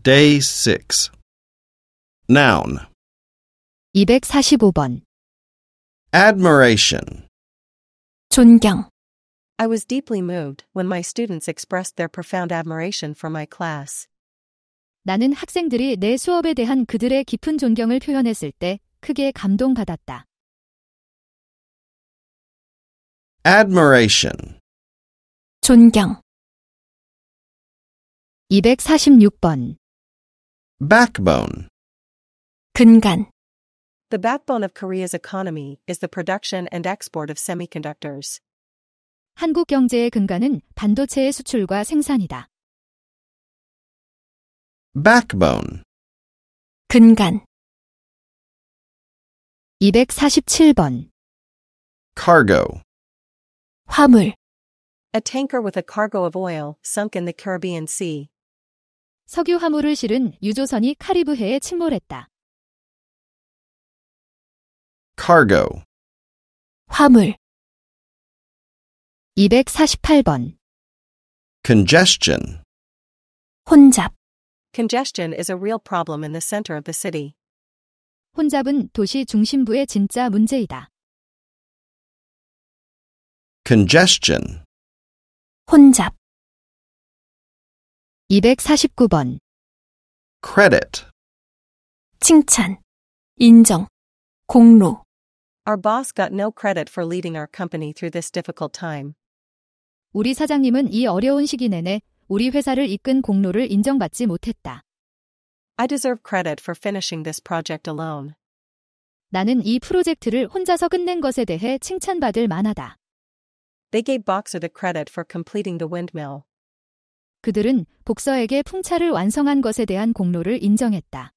Day 6. Noun. 245번. Admiration. 존경. I was deeply moved when my students expressed their profound admiration for my class. 나는 학생들이 내 수업에 대한 그들의 깊은 존경을 표현했을 때 크게 감동받았다. Admiration. 존경. 246번. Backbone. 근간. The backbone of Korea's economy is the production and export of semiconductors. 한국 경제의 근간은 반도체의 수출과 생산이다. Backbone. 근간. 247번. Cargo. 화물. A tanker with a cargo of oil sunk in the Caribbean Sea. 석유 화물을 실은 유조선이 카리브해에 침몰했다. Cargo. 화물. 248번. Congestion. 혼잡. Congestion is a real problem in the center of the city. 혼잡은 도시 중심부의 진짜 문제이다. Congestion. 혼잡. 249번. Credit. 칭찬. 인정. 공로. Our boss got no credit for leading our company through this difficult time. 우리 사장님은 이 어려운 시기 내내 우리 회사를 이끈 공로를 인정받지 못했다. I deserve credit for finishing this project alone. 나는 이 프로젝트를 혼자서 끝낸 것에 대해 칭찬받을 만하다. They gave Boxer the credit for completing the windmill. 그들은 복서에게 풍차를 완성한 것에 대한 공로를 인정했다.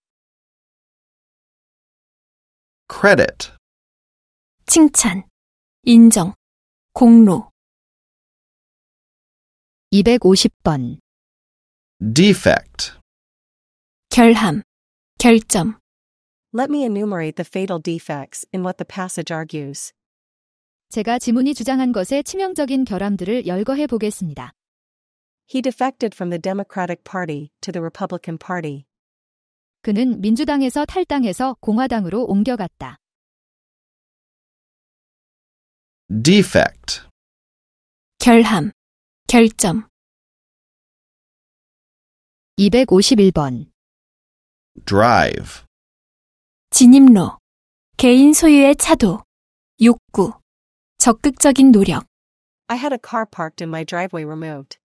Credit. 칭찬. 인정. 공로. 250번. Defect. 결함. 결점. Let me enumerate the fatal defects in what the passage argues. 제가 지문이 주장한 것의 치명적인 결함들을 열거해 보겠습니다. He defected from the Democratic Party to the Republican Party. 그는 민주당에서 탈당해서 공화당으로 옮겨갔다. Defect. 결함. 결점. 251번. Drive. 진입로. 개인 소유의 차도. 욕구. 적극적인 노력. I had a car parked in my driveway removed.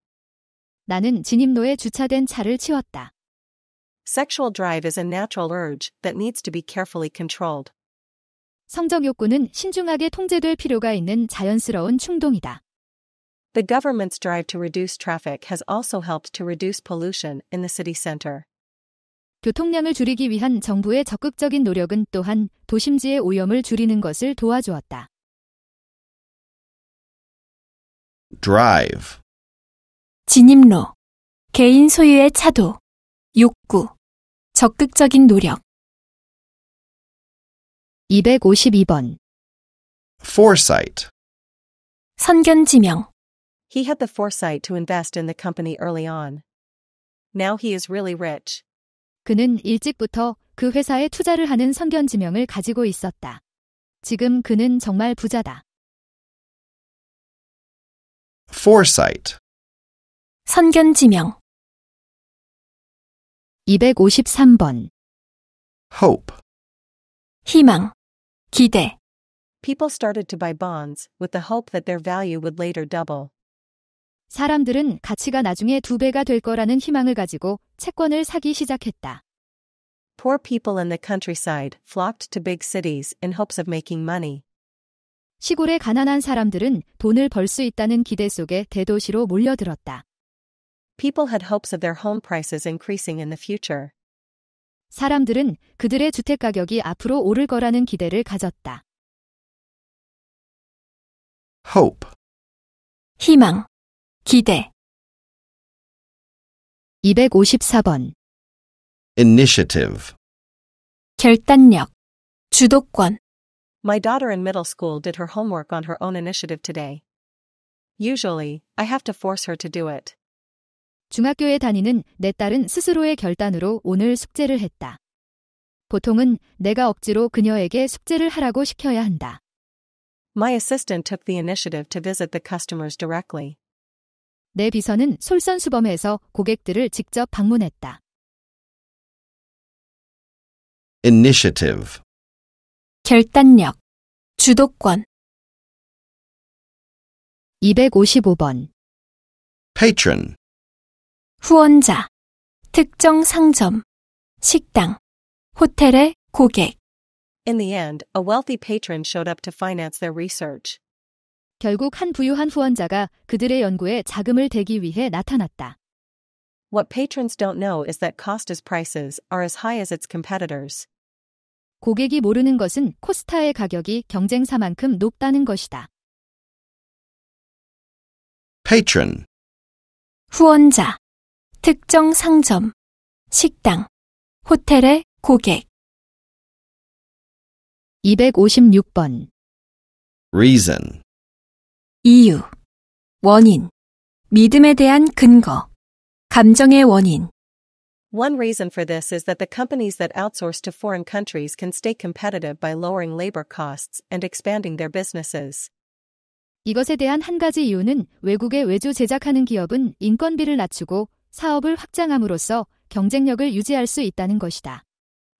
나는 진입로에 주차된 차를 치웠다. Sexual drive is a natural urge that needs to be carefully controlled. 성적 욕구는 신중하게 통제될 필요가 있는 자연스러운 충동이다. The government's drive to reduce traffic has also helped to reduce pollution in the city center. 교통량을 줄이기 위한 정부의 적극적인 노력은 또한 도심지의 오염을 줄이는 것을 도와주었다. Drive. 진입로. 개인 소유의 차도. 욕구. 적극적인 노력. 252번. Foresight. 선견지명. He had the foresight to invest in the company early on. Now he is really rich. 그는 일찍부터 그 회사에 투자를 하는 선견지명을 가지고 있었다. 지금 그는 정말 부자다. Foresight. 선견지명. 253번. Hope. 희망. 기대. People started to buy bonds with the hope that their value would later double. 사람들은 가치가 나중에 2배가 될 거라는 희망을 가지고 채권을 사기 시작했다. Poor people in the countryside flocked to big cities in hopes of making money. 시골의 가난한 사람들은 돈을 벌 수 있다는 기대 속에 대도시로 몰려들었다. People had hopes of their home prices increasing in the future. 사람들은 그들의 주택 가격이 앞으로 오를 거라는 기대를 가졌다. Hope. 희망. 기대. 254번. Initiative. 결단력. 주도권. My daughter in middle school did her homework on her own initiative today. Usually, I have to force her to do it. 중학교에 다니는 내 딸은 스스로의 결단으로 오늘 숙제를 했다. 보통은 내가 억지로 그녀에게 숙제를 하라고 시켜야 한다. My assistant took the initiative to visit the customers directly. 내 비서는 솔선수범해서 고객들을 직접 방문했다. initiative, 결단력, 주도권, 255번. patron, 후원자, 특정 상점, 식당, 호텔의 고객, In the end, a wealthy patron showed up to finance their research. 결국 한 부유한 후원자가 그들의 연구에 자금을 대기 위해 나타났다. What patrons don't know is that Costa's prices are as high as its competitors. 고객이 모르는 것은 코스타의 가격이 경쟁사만큼 높다는 것이다. patron, 후원자, 특정 상점, 식당, 호텔의 고객, 256번. reason, 이유, 원인, 믿음에 대한 근거, 감정의 원인, One reason for this is that the companies that outsource to foreign countries can stay competitive by lowering labor costs and expanding their businesses. 이것에 대한 한 가지 이유는 외국에 외주 제작하는 기업은 인건비를 낮추고 사업을 확장함으로써 경쟁력을 유지할 수 있다는 것이다.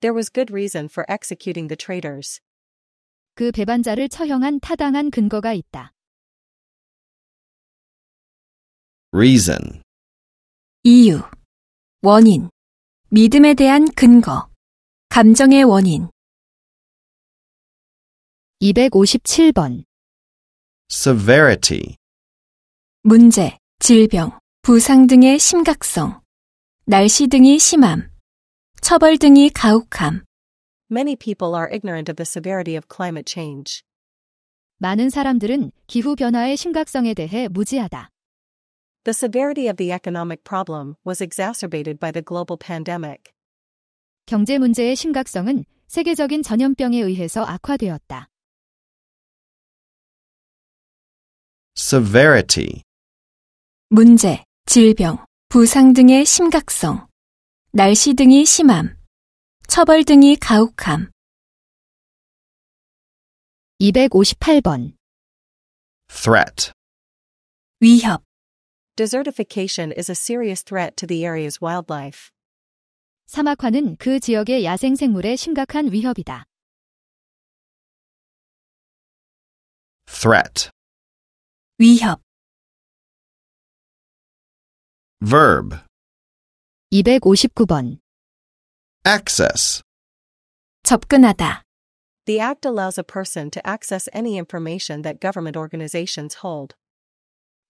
There was good reason for executing the traders. 그 배반자를 처형한 타당한 근거가 있다. reason, 이유, 원인, 믿음에 대한 근거, 감정의 원인, 257번. severity, 문제, 질병, 부상 등의 심각성, 날씨 등이 심함, 처벌 등이 가혹함, Many people are ignorant of the severity of climate change. 많은 사람들은 기후변화의 심각성에 대해 무지하다. The severity of the economic problem was exacerbated by the global pandemic. 경제 문제의 심각성은 세계적인 전염병에 의해서 악화되었다. severity, 문제, 질병, 부상 등의 심각성, 날씨 등이 심함, 처벌 등이 가혹함, 258번. threat, 위협, Desertification is a serious threat to the area's wildlife. 사막화는 그 지역의 야생생물에 심각한 위협이다. threat, 위협, verb, 259번. access, 접근하다, The act allows a person to access any information that government organizations hold.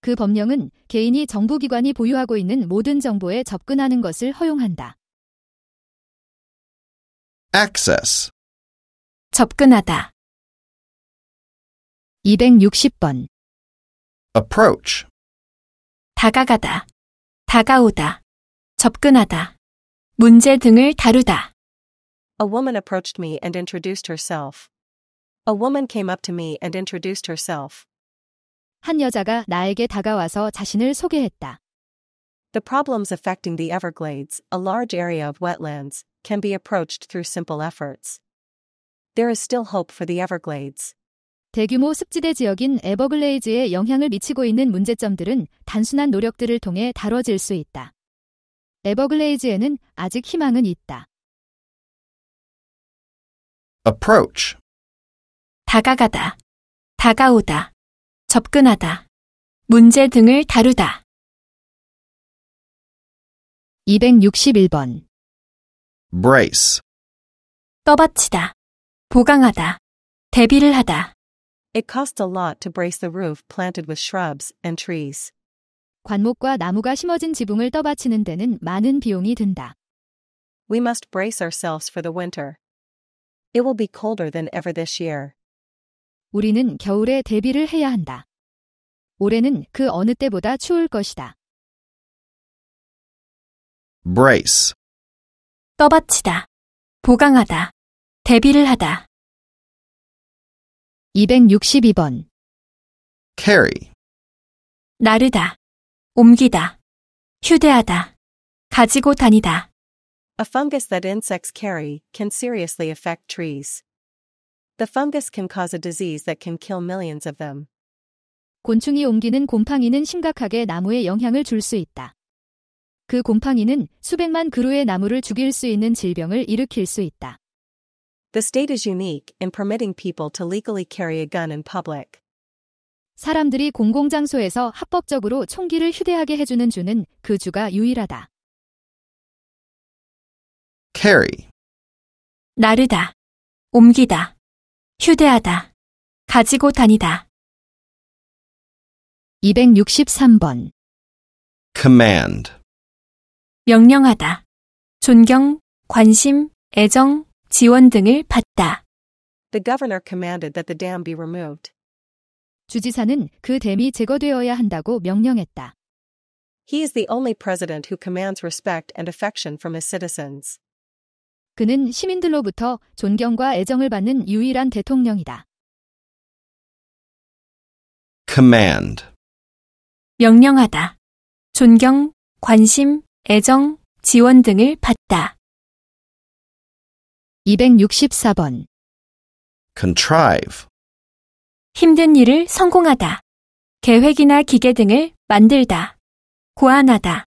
그 법령은 개인이 정부기관이 보유하고 있는 모든 정보에 접근하는 것을 허용한다. access, 접근하다, 260번. approach, 다가가다, 다가오다, 접근하다, 문제 등을 다루다, A woman approached me and introduced herself. A woman came up to me and introduced herself. 한 여자가 나에게 다가와서 자신을 소개했다. The problems affecting the Everglades, a large area of wetlands, can be approached through simple efforts. There is still hope for the Everglades. 대규모 습지대 지역인 에버글레이즈에 영향을 미치고 있는 문제점들은 단순한 노력들을 통해 다뤄질 수 있다. 에버글레이즈에는 아직 희망은 있다. approach, 다가가다, 다가오다, 접근하다, 문제 등을 다루다, 261번. brace, 떠받치다, 보강하다, 대비를 하다, It costs a lot to brace the roof planted with shrubs and trees. 관목과 나무가 심어진 지붕을 떠받치는 데는 많은 비용이 든다. We must brace ourselves for the winter. It will be colder than ever this year. 우리는 겨울에 대비를 해야 한다. 올해는 그 어느 때보다 추울 것이다. brace, 떠받치다, 보강하다, 대비를 하다, 262번. carry, 나르다, 옮기다, 휴대하다. 가지고 다니다. A fungus that insects carry can seriously affect trees. The fungus can cause a disease that can kill millions of them. 곤충이 옮기는 곰팡이는 심각하게 나무에 영향을 줄 수 있다. 그 곰팡이는 수백만 그루의 나무를 죽일 수 있는 질병을 일으킬 수 있다. The state is unique in permitting people to legally carry a gun in public. 사람들이 공공장소에서 합법적으로 총기를 휴대하게 해주는 주는 그 주가 유일하다. carry, 나르다. 옮기다. 휴대하다. 가지고 다니다. 263번. command, 명령하다. 존경, 관심, 애정, 지원 등을 받다. The governor commanded that the dam be removed. 주지사는 그 댐이 제거되어야 한다고 명령했다. He is the only president who commands respect and affection from his citizens. 그는 시민들로부터 존경과 애정을 받는 유일한 대통령이다. command, 명령하다. 존경, 관심, 애정, 지원 등을 받다. 264번. contrive, 힘든 일을 성공하다. 계획이나 기계 등을 만들다. 고안하다.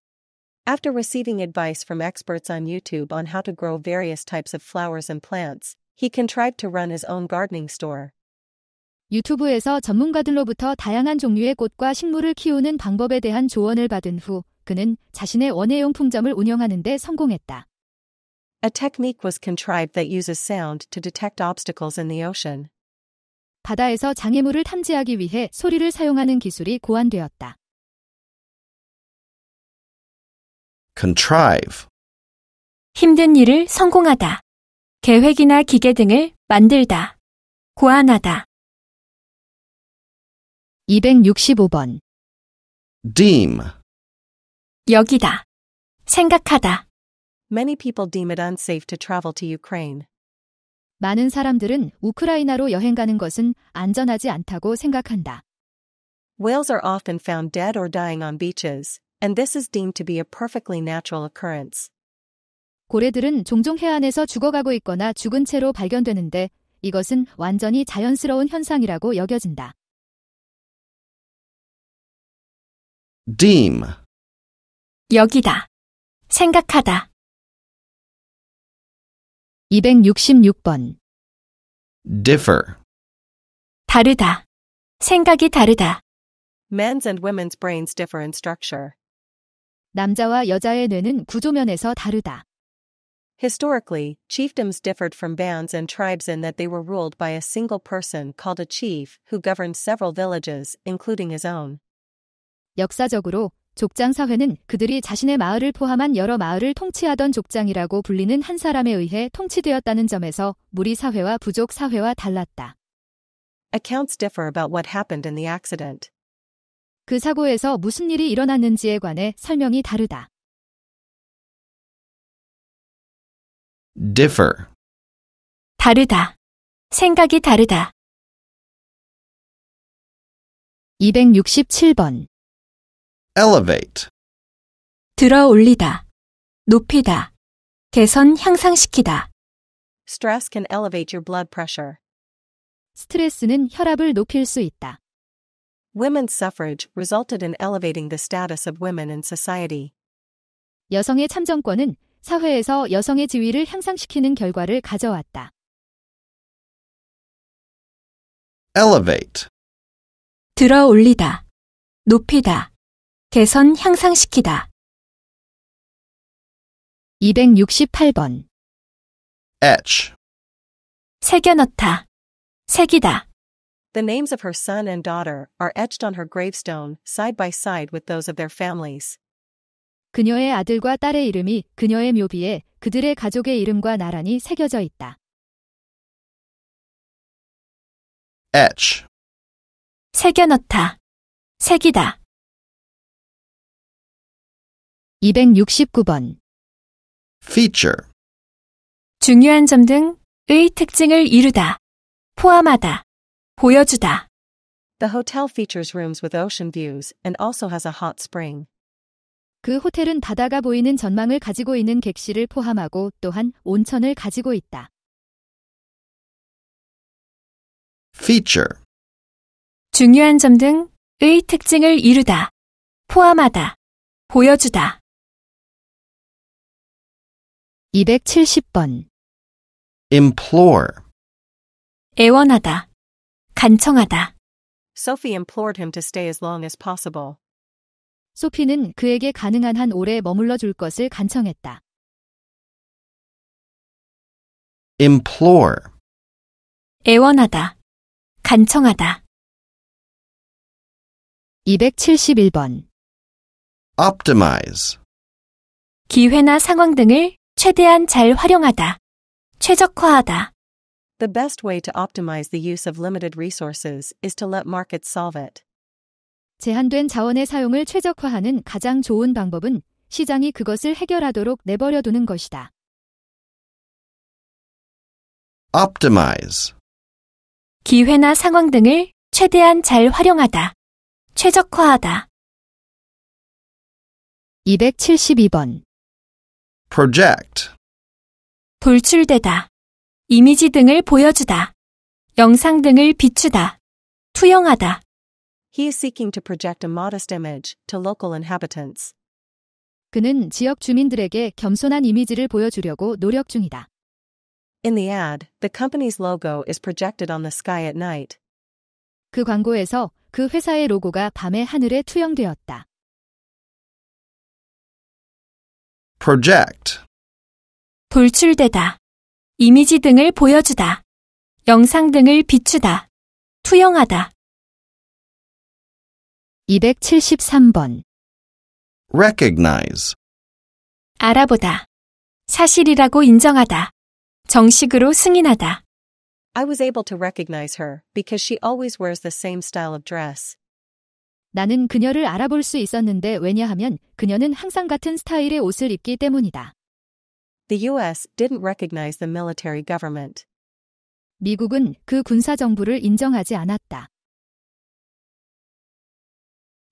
After receiving advice from experts on YouTube on how to grow various types of flowers and plants, he contrived to run his own gardening store. 유튜브에서 전문가들로부터 다양한 종류의 꽃과 식물을 키우는 방법에 대한 조언을 받은 후 그는 자신의 원예용품점을 운영하는 데 성공했다. A technique was contrived that uses sound to detect obstacles in the ocean. 바다에서 장애물을 탐지하기 위해 소리를 사용하는 기술이 고안되었다. contrive, 힘든 일을 성공하다. 계획이나 기계 등을 만들다. 고안하다. 265번. deem, 여기다. 생각하다. Many people deem it unsafe to travel to Ukraine. 많은 사람들은 우크라이나로 여행 가는 것은 안전하지 않다고 생각한다. Whales are often found dead or dying on beaches, and this is deemed to be a perfectly natural occurrence. 고래들은 종종 해안에서 죽어가고 있거나 죽은 채로 발견되는데 이것은 완전히 자연스러운 현상이라고 여겨진다. deem, 여기다. 생각하다. 266번. differ, 다르다. 생각이 다르다. Men's and women's brains differ in structure. 남자와 여자의 뇌는 구조면에서 다르다. Historically, chiefdoms differed from bands and tribes in that they were ruled by a single person called a chief who governed several villages, including his own. 역사적으로 족장 사회는 그들이 자신의 마을을 포함한 여러 마을을 통치하던 족장이라고 불리는 한 사람에 의해 통치되었다는 점에서 무리 사회와 부족 사회와 달랐다. Accounts differ about what happened in the accident. 그 사고에서 무슨 일이 일어났는지에 관해 설명이 다르다. differ, 다르다. 생각이 다르다. 267번. elevate, 들어 올리다. 높이다. 개선 향상시키다. Stress can elevate your blood pressure. 스트레스는 혈압을 높일 수 있다. Women's suffrage resulted in elevating the status of women in society. 여성의 참정권은 사회에서 여성의 지위를 향상시키는 결과를 가져왔다. elevate, 들어 올리다. 높이다. 개선 향상시키다. 268번. etch, 새겨 넣다. 새기다. The names of her son and daughter are etched on her gravestone, side by side with those of their families. 그녀의 아들과 딸의 이름이 그녀의 묘비에 그들의 가족의 이름과 나란히 새겨져 있다. etch, 새겨 넣다. 새기다. 269번. feature, 중요한 점 등의 특징을 이루다. 포함하다. 보여주다. The hotel features rooms with ocean views and also has a hot spring. 그 호텔은 바다가 보이는 전망을 가지고 있는 객실을 포함하고 또한 온천을 가지고 있다. Feature. 중요한 점 등의 특징을 이루다, 포함하다, 보여주다. 270번. Implore. 애원하다, 간청하다. Sophie implored him to stay as long as possible. 소피는 그에게 가능한 한 오래 머물러 줄 것을 간청했다. Implore. 애원하다, 간청하다. 271번. Optimize. 기회나 상황 등을 최대한 잘 활용하다, 최적화하다. The best way to optimize the use of limited resources is to let markets solve it. 제한된 자원의 사용을 최적화하는 가장 좋은 방법은 시장이 그것을 해결하도록 내버려 두는 것이다. Optimize. 기회나 상황 등을 최대한 잘 활용하다, 최적화하다. 272번. Project. 돌출되다, 이미지 등을 보여주다, 영상 등을 비추다, 투영하다. He is seeking to project a modest image to local inhabitants. 그는 지역 주민들에게 겸손한 이미지를 보여주려고 노력 중이다. In the ad, the company's logo is projected on the sky at night. 그 광고에서 그 회사의 로고가 밤의 하늘에 투영되었다. Project. 돌출되다, 이미지 등을 보여주다, 영상 등을 비추다, 투영하다. 273번. Recognize. 알아보다, 사실이라고 인정하다, 정식으로 승인하다. I was able to recognize her because she always wears the same style of dress. 나는 그녀를 알아볼 수 있었는데 왜냐하면 그녀는 항상 같은 스타일의 옷을 입기 때문이다. The US didn't recognize the military government. 미국은 그 군사 정부를 인정하지 않았다.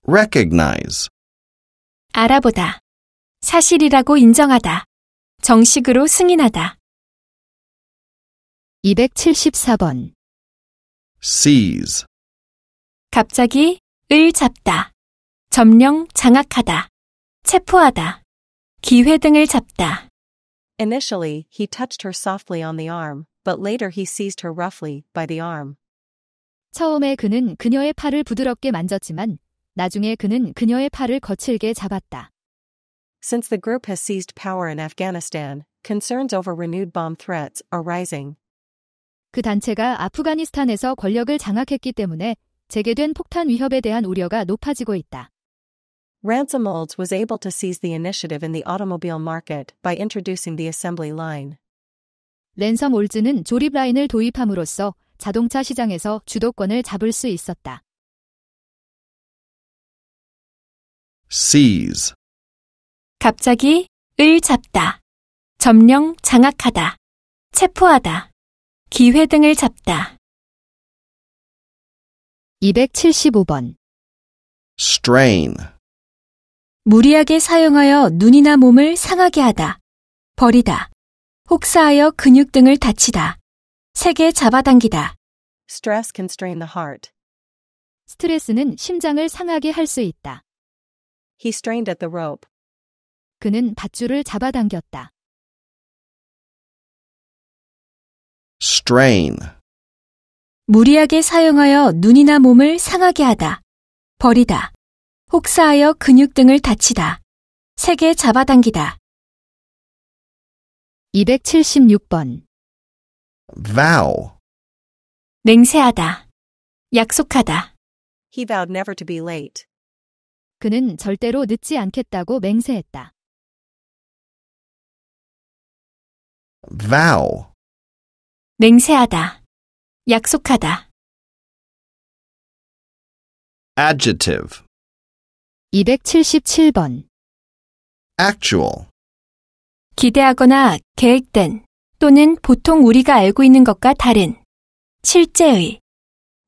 Recognize. 알아보다, 사실이라고 인정하다, 정식으로 승인하다. 274번. Seize. 갑자기 을 잡다, 점령 장악하다, 체포하다, 기회 등을 잡다. Initially, he touched her softly on the arm, but later he seized her roughly by the arm. 처음에 그는 그녀의 팔을 부드럽게 만졌지만 나중에 그는 그녀의 팔을 거칠게 잡았다. Since the group has seized power in Afghanistan, concerns over renewed bomb threats are rising. 그 단체가 아프가니스탄에서 권력을 장악했기 때문에 재개된 폭탄 위협에 대한 우려가 높아지고 있다. Ransom Olds was able to seize the initiative in the automobile market by introducing the assembly line. 랜섬 올즈는 조립 라인을 도입함으로써 자동차 시장에서 주도권을 잡을 수 있었다. Seize. 갑자기 을 잡다, 점령 장악하다, 체포하다, 기회 등을 잡다. 275번. Strain. 무리하게 사용하여 눈이나 몸을 상하게 하다, 버리다, 혹사하여 근육 등을 다치다, 세게 잡아당기다. Stress can strain the heart. 스트레스는 심장을 상하게 할 수 있다. He strained at the rope. 그는 밧줄을 잡아당겼다. Strain. 무리하게 사용하여 눈이나 몸을 상하게 하다, 버리다, 혹사하여 근육 등을 다치다, 세게 잡아당기다. 276번. Vow. 맹세하다, 약속하다. He vowed never to be late. 그는 절대로 늦지 않겠다고 맹세했다. Vow. 맹세하다, 약속하다. Adjective. 277번. Actual. 기대하거나 계획된 또는 보통 우리가 알고 있는 것과 다른, 실제의.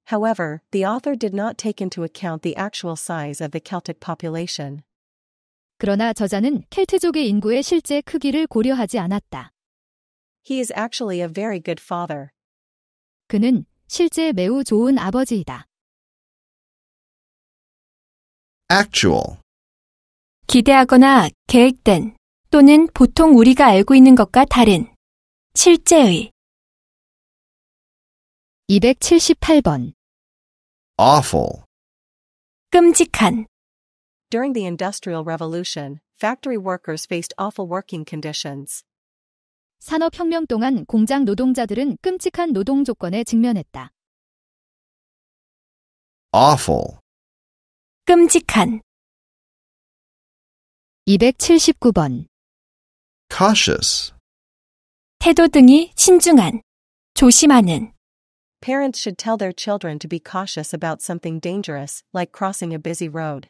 However, the author did not take into account the actual size of the Celtic population. 그러나 저자는 켈트족의 인구의 실제 크기를 고려하지 않았다. He is actually a very good father. 그는 실제 매우 좋은 아버지이다. Actual. 기대하거나 계획된 또는 보통 우리가 알고 있는 것과 다른 실제의 278번. Awful. 끔찍한 During the Industrial Revolution, factory workers faced awful working conditions. 산업혁명 동안 공장 노동자들은 끔찍한 노동 조건에 직면했다. Awful. 끔찍한 279번. Cautious. 태도 등이 신중한 조심하는 Parents should tell their children to be cautious about something dangerous, like crossing a busy road.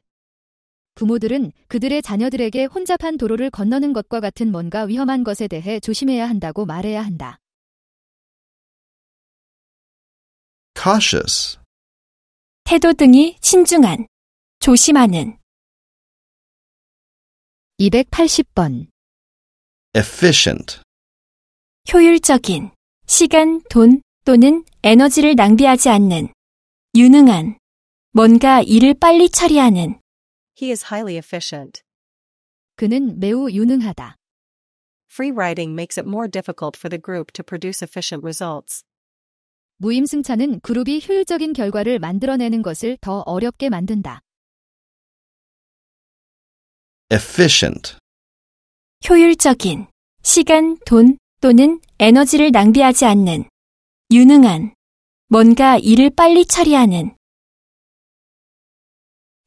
부모들은 그들의 자녀들에게 혼잡한 도로를 건너는 것과 같은 뭔가 위험한 것에 대해 조심해야 한다고 말해야 한다. Cautious. 태도 등이 신중한 조심하는 280번. Efficient. 효율적인 시간, 돈 또는 에너지를 낭비하지 않는 유능한 뭔가 일을 빨리 처리하는 He is highly efficient. 그는 매우 유능하다. Free riding makes it more difficult for the group to produce efficient results. 무임승차는 그룹이 효율적인 결과를 만들어내는 것을 더 어렵게 만든다. Efficient. 효율적인 시간, 돈 또는 에너지를 낭비하지 않는 유능한 뭔가 일을 빨리 처리하는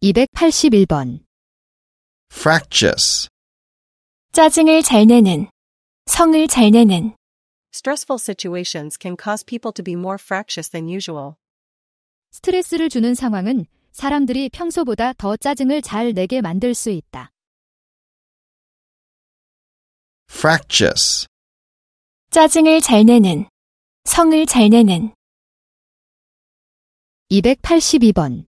281번. Fractious. 짜증을 잘 내는 성을 잘 내는 Stressful situations can cause people to be more fractious than usual. 스트레스를 주는 상황은 사람들이 평소보다 더 짜증을 잘 내게 만들 수 있다. Fractious. 짜증을 잘 내는 성을 잘 내는 282번.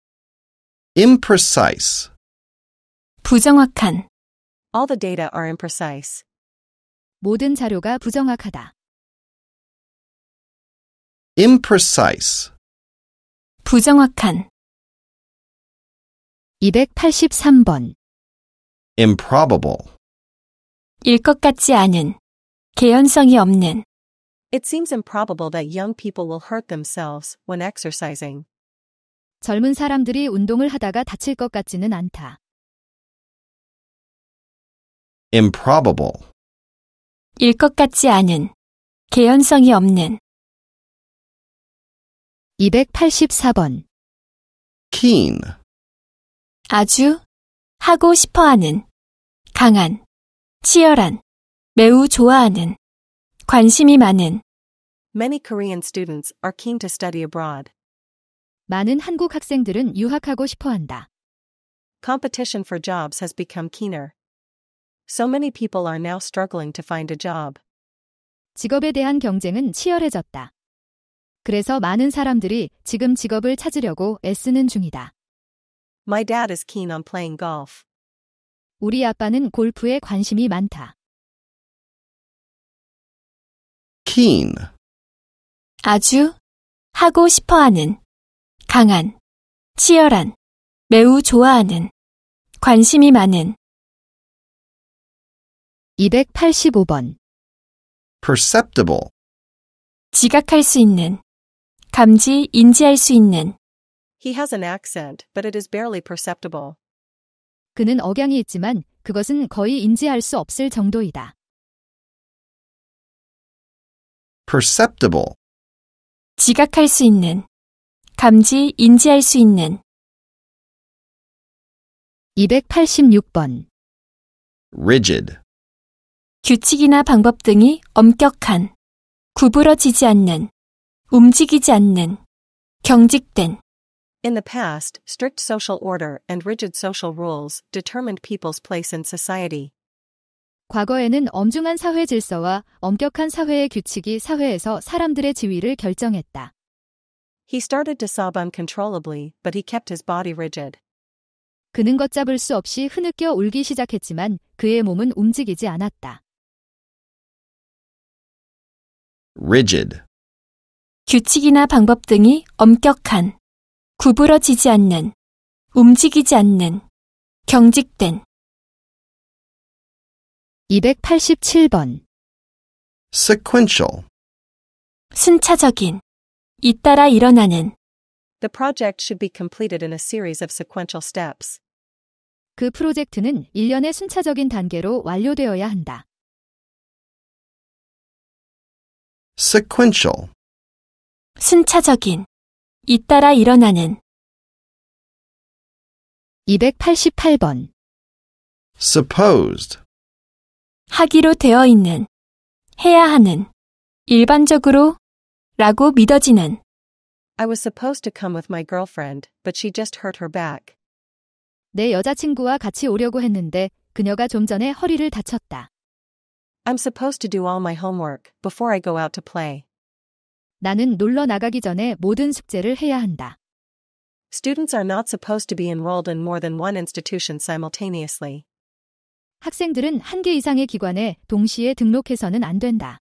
Imprecise. 부정확한 All the data are imprecise. 모든 자료가 부정확하다. Imprecise. 부정확한 283번. Improbable. 일 것 같지 않은 개연성이 없는 It seems improbable that young people will hurt themselves when exercising. 젊은 사람들이 운동을 하다가 다칠 것 같지는 않다. Improbable. 일 것 같지 않은 개연성이 없는 284번. Keen. 아주 하고 싶어하는 강한 치열한 매우 좋아하는 관심이 많은 Many Korean students are keen to study abroad. 많은 한국 학생들은 유학하고 싶어 한다. Competition for jobs has become keener. So many people are now struggling to find a job. 직업에 대한 경쟁은 치열해졌다. 그래서 많은 사람들이 지금 직업을 찾으려고 애쓰는 중이다. My dad is keen on playing golf. 우리 아빠는 골프에 관심이 많다. Keen. 아주 하고 싶어하는 강한 치열한 매우 좋아하는 관심이 많은 285번. Perceptible. 지각할 수 있는 감지 인지할 수 있는 He has an accent, but it is barely perceptible. 그는 억양이 있지만 그것은 거의 인지할 수 없을 정도이다. Perceptible. 지각할 수 있는 감지 인지할 수 있는 286번. Rigid. 규칙이나 방법 등이 엄격한 구부러지지 않는 움직이지 않는 경직된 In the past, strict social order and rigid social rules determined people's place in society. 과거에는 엄중한 사회 질서와 엄격한 사회의 규칙이 사회에서 사람들의 지위를 결정했다. He started to sob uncontrollably, but he kept his body rigid. 그는 걷잡을 수 없이 흐느껴 울기 시작했지만 그의 몸은 움직이지 않았다. rigid, 규칙이나 방법 등이 엄격한, 구부러지지 않는, 움직이지 않는, 경직된. 287번. sequential, 순차적인, 잇따라 일어나는. The project should be completed in a series of sequential steps. 그 프로젝트는 일련의 순차적인 단계로 완료되어야 한다. sequential, 순차적인, 잇따라 일어나는. 288번. supposed, 하기로 되어 있는, 해야 하는, 일반적으로, 라고 믿어지는. I was supposed to come with my girlfriend, but she just hurt her back. 내 여자친구와 같이 오려고 했는데 그녀가 좀 전에 허리를 다쳤다. I'm supposed to do all my homework before I go out to play. 나는 놀러 나가기 전에 모든 숙제를 해야 한다. Students are not supposed to be enrolled in more than one institution simultaneously. 학생들은 한 개 이상의 기관에 동시에 등록해서는 안 된다.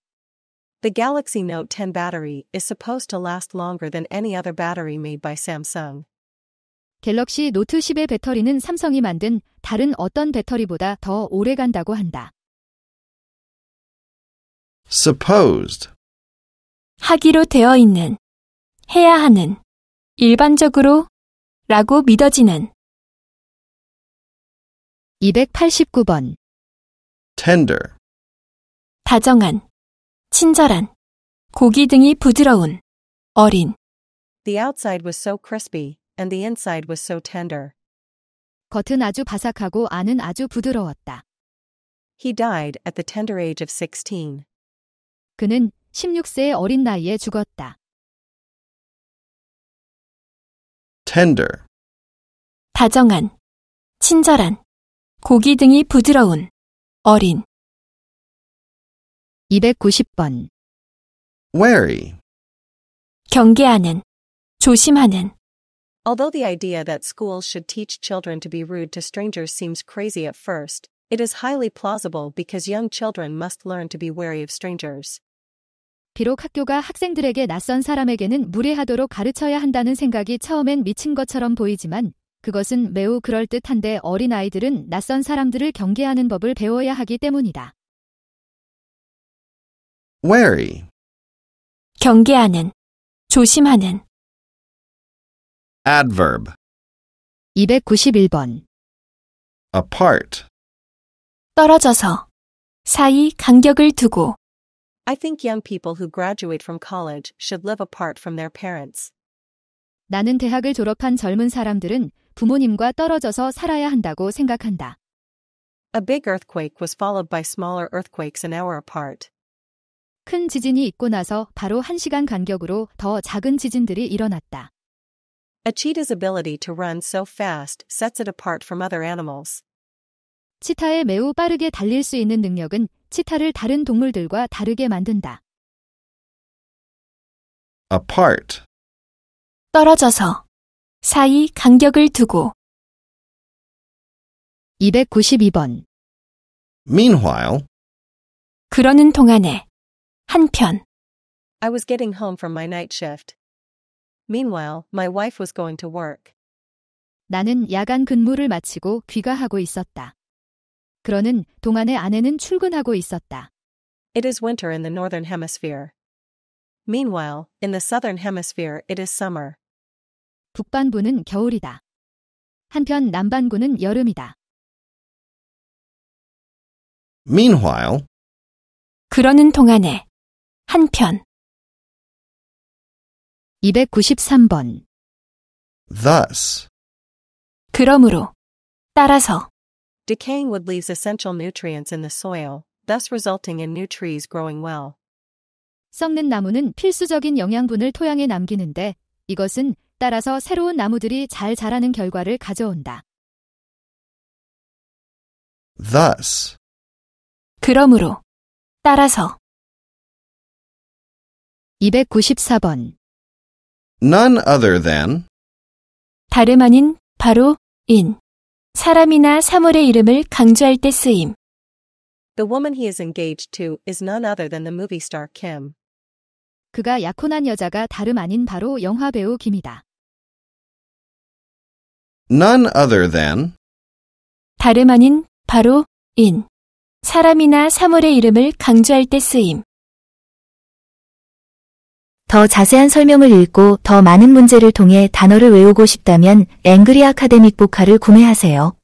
The Galaxy Note 10 battery is supposed to last longer than any other battery made by Samsung. 갤럭시 노트 10의 배터리는 삼성이 만든 다른 어떤 배터리보다 더 오래 간다고 한다. supposed, 하기로 되어 있는, 해야 하는, 일반적으로, 라고 믿어지는. 289번. tender, 다정한, 친절한, 고기 등이 부드러운, 어린. The outside was so crispy, and the inside was so tender. 겉은 아주 바삭하고 안은 아주 부드러웠다. He died at the tender age of 16. 그는 16세의 어린 나이에 죽었다. tender, 다정한, 친절한, 고기 등이 부드러운, 어린. 290번. wary, 경계하는, 조심하는. Although the idea that schools should teach children to be rude to strangers seems crazy at first, it is highly plausible because young children must learn to be wary of strangers. 비록 학교가 학생들에게 낯선 사람에게는 무례하도록 가르쳐야 한다는 생각이 처음엔 미친 것처럼 보이지만 그것은 매우 그럴듯한데 어린 아이들은 낯선 사람들을 경계하는 법을 배워야 하기 때문이다. wary, 경계하는, 조심하는. adverb, 291번. apart, 떨어져서, 사이 간격을 두고. I think young people who graduate from college should live apart from their parents. 나는 대학을 졸업한 젊은 사람들은 부모님과 떨어져서 살아야 한다고 생각한다. A big earthquake was followed by smaller earthquakes an hour apart. 큰 지진이 있고 나서 바로 1시간 간격으로 더 작은 지진들이 일어났다. A cheetah's ability to run so fast sets it apart from other animals. 치타의 매우 빠르게 달릴 수 있는 능력은 치타를 다른 동물들과 다르게 만든다. apart, 떨어져서, 사이 간격을 두고. 292번. meanwhile, 그러는 동안에, 한편. I was getting home from my night shift. Meanwhile, my wife was going to work. 나는 야간 근무를 마치고 귀가하고 있었다. 그러는 동안에 아내는 출근하고 있었다. It is winter in the northern hemisphere. Meanwhile, in the southern hemisphere it is summer. 북반구는 겨울이다. 한편 남반구는 여름이다. meanwhile, 그러는 동안에, 한편. 293번. thus, 그러므로, 따라서. Decaying wood leaves essential nutrients in the soil, thus resulting in new trees growing well. 썩는 나무는 필수적인 영양분을 토양에 남기는데 이것은 따라서 새로운 나무들이 잘 자라는 결과를 가져온다. thus, 그러므로, 따라서. 294번. none other than, 다름 아닌, 바로, 인. 사람이나 사물의 이름을 강조할 때 쓰임. The woman he is engaged to is none other than the movie star Kim. 그가 약혼한 여자가 다름 아닌 바로 영화 배우 김이다. none other than, 다름 아닌 바로 인. 사람이나 사물의 이름을 강조할 때 쓰임. 더 자세한 설명을 읽고 더 많은 문제를 통해 단어를 외우고 싶다면 앵그리 아카데믹 보카를 구매하세요.